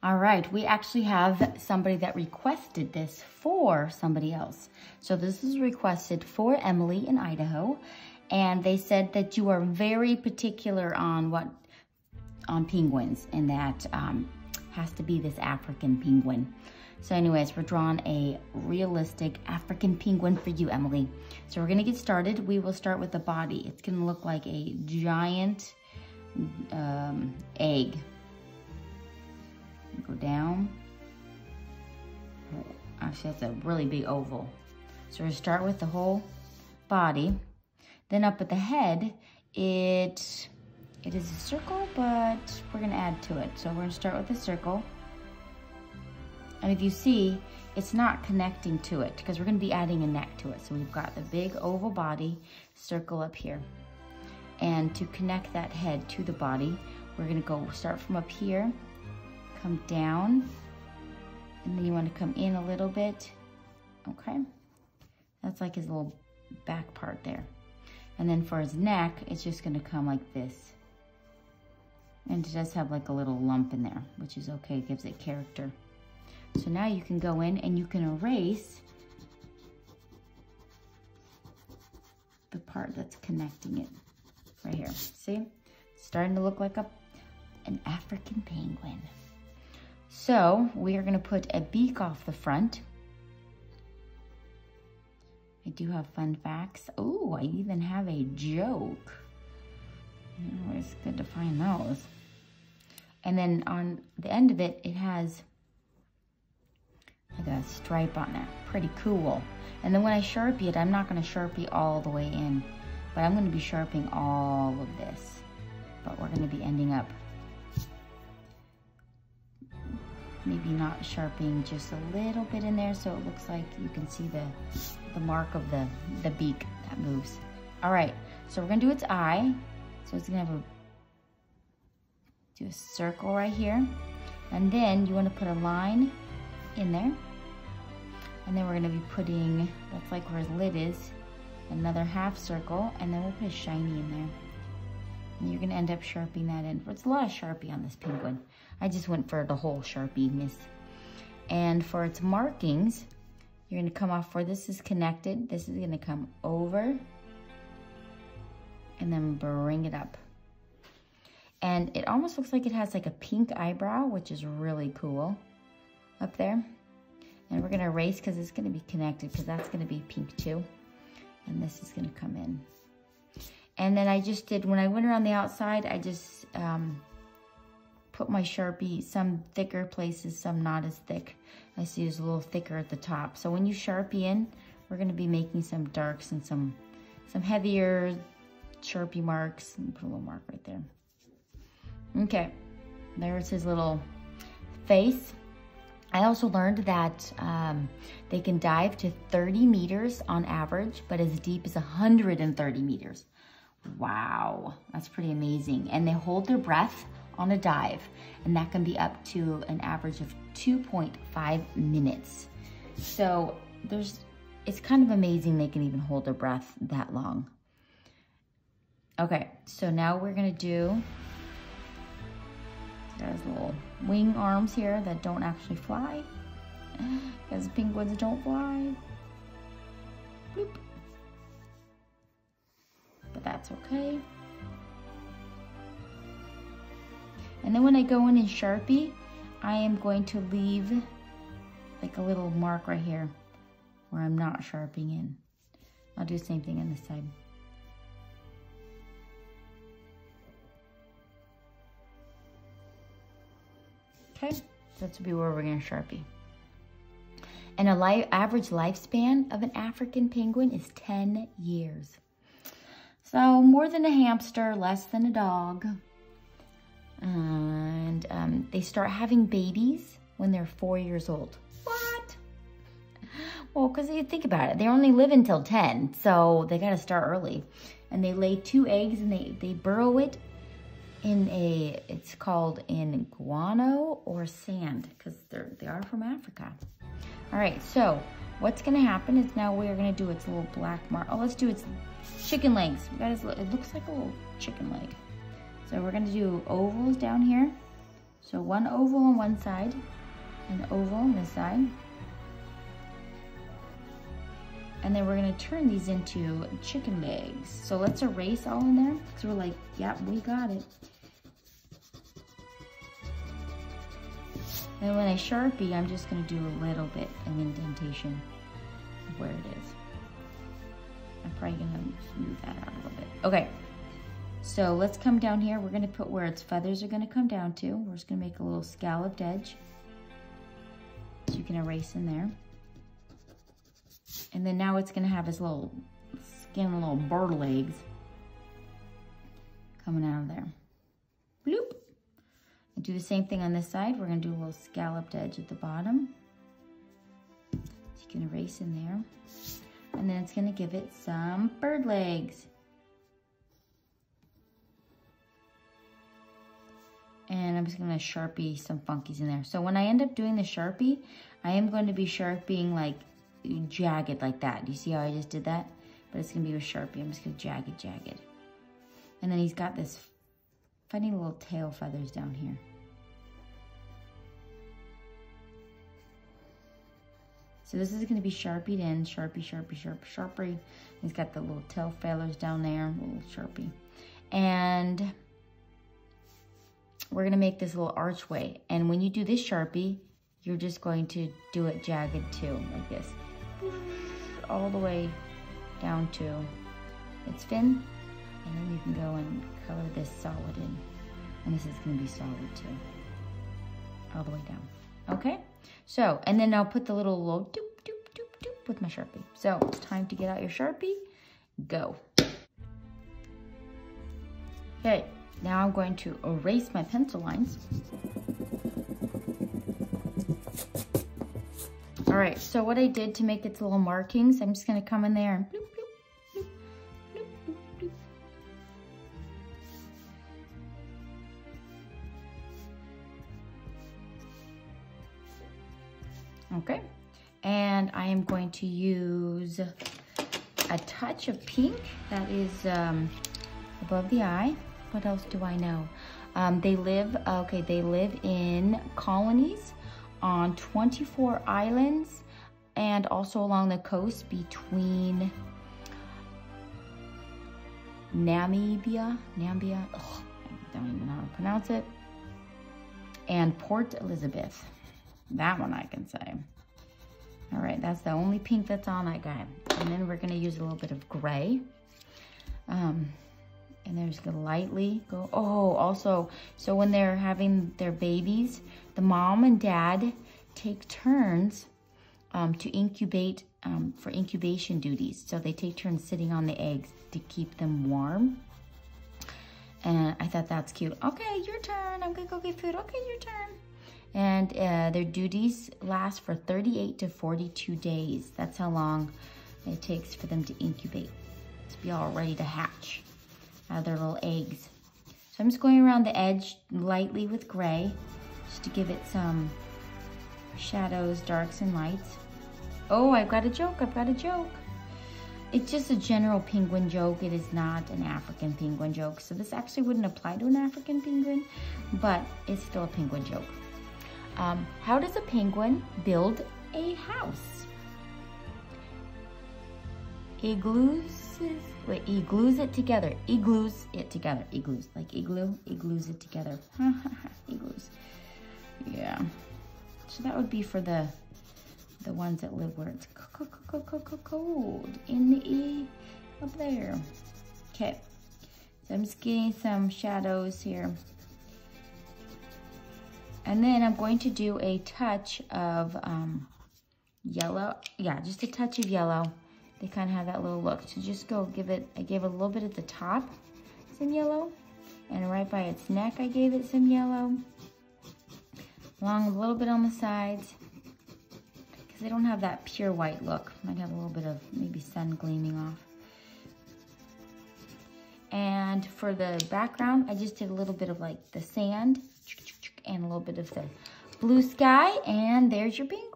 All right, we actually have somebody that requested this for somebody else. So this is requested for Emily in Idaho. And they said that you are very particular on penguins, and that has to be this African penguin. So anyways, we're drawing a realistic African penguin for you, Emily. So we're gonna get started. We will start with the body. It's gonna look like a giant egg. Go down. Actually, that's a really big oval. So we're gonna start with the whole body. Then up at the head, it is a circle, but we're gonna add to it. So we're gonna start with a circle. And if you see, it's not connecting to it because we're gonna be adding a neck to it. So we've got the big oval body, circle up here. And to connect that head to the body, we're gonna go start from up here, come down, and then you wanna come in a little bit, okay? That's like his little back part there. And then for his neck, it's just gonna come like this. And it does have like a little lump in there, which is okay, it gives it character. So now you can go in and you can erase the part that's connecting it right here. See? It's starting to look like an African penguin. So we are gonna put a beak off the front. I do have fun facts. Oh, I even have a joke. It's good to find those. And then on the end of it, it has like a stripe on there. Pretty cool. And then when I Sharpie it, I'm not gonna Sharpie all the way in, but I'm gonna be sharpening all of this. But we're gonna be ending up maybe not sharpening just a little bit in there so it looks like you can see the mark of the beak that moves. All right, so we're gonna do its eye. So it's gonna have do a circle right here. And then you wanna put a line in there. And then we're gonna be putting, that's like where his lid is, another half circle, and then we'll put a shiny in there. And you're gonna end up Sharpieing that in. It's a lot of Sharpie on this penguin. I just went for the whole Sharpie-ness. And for its markings, you're gonna come off where this is connected. This is gonna come over and then bring it up. And it almost looks like it has like a pink eyebrow, which is really cool up there. And we're gonna erase because it's gonna be connected because that's gonna be pink too. And this is gonna come in. And then I just did, when I went around the outside, I just put my Sharpie, some thicker places, some not as thick. I see it's a little thicker at the top. So when you Sharpie in, we're gonna be making some darks and some heavier Sharpie marks. Put a little mark right there. Okay, there's his little face. I also learned that they can dive to 30 meters on average, but as deep as 130 meters. Wow, that's pretty amazing. And they hold their breath on a dive, and that can be up to an average of 2.5 minutes. So it's kind of amazing they can even hold their breath that long. Okay, so now we're gonna do, there's little wing arms here that don't actually fly, because penguins don't fly. Bloop. But that's okay. And then when I go in and Sharpie, I am going to leave like a little mark right here where I'm not Sharpieing in. I'll do the same thing on this side. Okay, that's be where we're gonna Sharpie. And average lifespan of an African penguin is 10 years. So more than a hamster, less than a dog. And they start having babies when they're 4 years old. What? Well, because you think about it, they only live until 10, so they gotta start early. And they lay 2 eggs and they burrow it in it's called in guano or sand, because they are from Africa. All right, so what's gonna happen is now we're gonna do its little black mark. Oh, let's do its chicken legs. It looks like a little chicken leg. So we're gonna do ovals down here. So one oval on one side, an oval on this side. And then we're gonna turn these into chicken legs. So let's erase all in there, because we're like, yep, we got it. And when I Sharpie, I'm just gonna do a little bit of indentation of where it is. I'm probably gonna smooth that out a little bit. Okay, so let's come down here. We're gonna put where its feathers are gonna come down to. We're just gonna make a little scalloped edge. So you can erase in there. And then now it's gonna have his little skin, little bird legs coming out of there. Bloop. And do the same thing on this side. We're gonna do a little scalloped edge at the bottom. So you can erase in there. And then it's gonna give it some bird legs. And I'm just gonna Sharpie some funkies in there. So when I end up doing the Sharpie, I am going to be Sharpieing like jagged like that. Do you see how I just did that? But it's gonna be with Sharpie. I'm just gonna jagged. And then he's got this funny little tail feathers down here. So this is gonna be Sharpied in, Sharpie. He's got the little tail feathers down there, little Sharpie. And we're gonna make this little archway. And when you do this Sharpie, you're just going to do it jagged too, like this. All the way down to its fin. And then you can go and color this solid in. And this is gonna be solid too. All the way down, okay? So, and then I'll put the little doop, doop, doop, doop with my Sharpie. So, it's time to get out your Sharpie, go. Okay, now I'm going to erase my pencil lines. All right, so what I did to make its little markings, I'm just gonna come in there and bloop, bloop, bloop, bloop, bloop, bloop. Okay, and I am going to use a touch of pink that is above the eye. What else do I know? They live in colonies on 24 islands and also along the coast between Namibia, oh, I don't even know how to pronounce it, and Port Elizabeth. That one I can say. All right, that's the only pink that's on that guy. And then we're gonna use a little bit of gray. And they're just gonna lightly go, oh, also, so when they're having their babies, the mom and dad take turns to incubate, for incubation duties. So they take turns sitting on the eggs to keep them warm. And I thought that's cute. Okay, your turn, I'm gonna go get food. Okay, your turn. And their duties last for 38 to 42 days. That's how long it takes for them to incubate, to be all ready to hatch out of their little eggs. So I'm just going around the edge lightly with gray, just to give it some shadows, darks, and lights. Oh, I've got a joke, It's just a general penguin joke. It is not an African penguin joke. So this actually wouldn't apply to an African penguin, but it's still a penguin joke. How does a penguin build a house? Igloos it together. Igloos it together. Igloos, like igloo. Igloos it together. Igloos. Yeah. So that would be for the ones that live where it's cold in the up there. Okay. So I'm just getting some shadows here. And then I'm going to do a touch of yellow. Yeah, just a touch of yellow. They kind of have that little look. So just go give it, I gave it a little bit at the top, some yellow. And right by its neck, I gave it some yellow. Along a little bit on the sides. Because they don't have that pure white look. Might have a little bit of maybe sun gleaming off. And for the background, I just did a little bit of like the sand and a little bit of the blue sky. And there's your penguin.